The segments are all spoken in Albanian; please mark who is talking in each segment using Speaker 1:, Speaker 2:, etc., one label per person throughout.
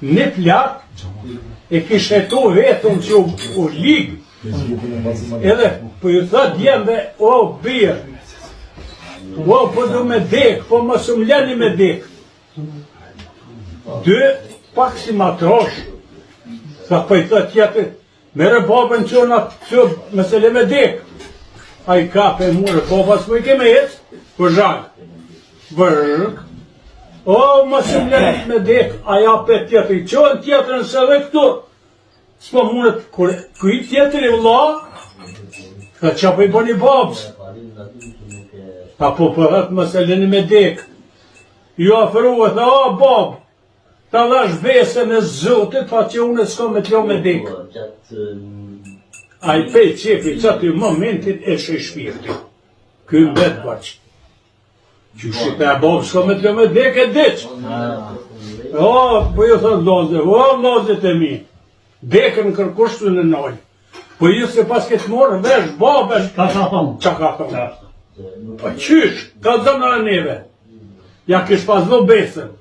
Speaker 1: Një plak e kishe tu vetëm që u ligë, edhe për ju thë djemve, o birë, o po du me dek, po mos u mleni me dek. Dë pak si matrosh, sa për i thë tjetër, mere babën që në të mësele me dek. A i kape mure, baba s'mu i keme ecë, për zhagë, vërg. O, mos u mleni me dek, a ja për tjetër, qënë tjetër nëse dhe këtu. S'po mundet, kuj tjetër i vla, ka qa për i boni babës. Ta po përët mëseleni me dek. Ju afruat, o babë, ta dhash besën e Zotit, pa që unë s'ko me t'lo me dek. A i pej qefi, që aty momentin e shë shpirti. Këj mbet baqë. Që shqipë e babë s'ko me t'lo me dek e deqë. O, po ju thot lozë, o, lozët e mi. Dekën kërkushtu në nojë. Po ju se pas këtë morë vesh babën. Qa ka thonë? Po qysh, ka zonë në neve. Ja kish pas do besën.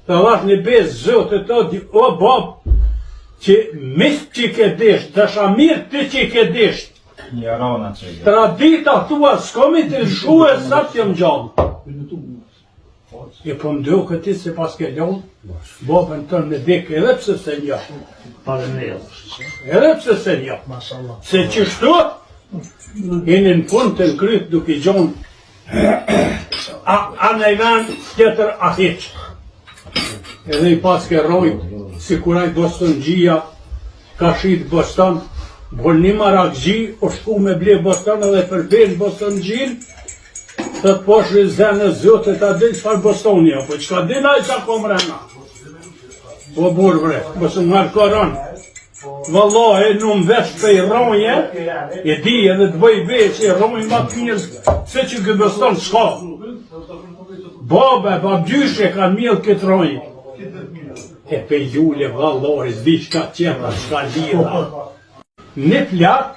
Speaker 1: Ta dhash një besë zote të di, o babë, që mis që ke desht, dësha mirë ti që ke desht. Tradita tua s'komi të lëshue sa t'jëm gjallë. E po mdo këti se pas ke ljonë, babën tënë me dekë edhe pse se një. Edhe pse se një. Se qështu, jeni në fund të nkryt duke gjonë, a në i venë tjetër a heqë. Edhe i pas ke rojtë, si kuraj Boston gjia, ka shqitë Boston, bol një marak gji, o shku me ble Boston edhe përbesh Boston gjin, të të poshë zene zote të adil qëfar Bostonia, po qëka dina i qa kom rena. O burë bre, mësë më markoron. Vëllohi, në më vesh për i ronje, e di edhe të bëj vesh, i ronje ma të njërë, se që këtë Boston shka. Babe, babgjyshe kanë mjëllë këtë ronje. E pe jule, vëllohi, zdi qka qeta, qka lida. Një plak,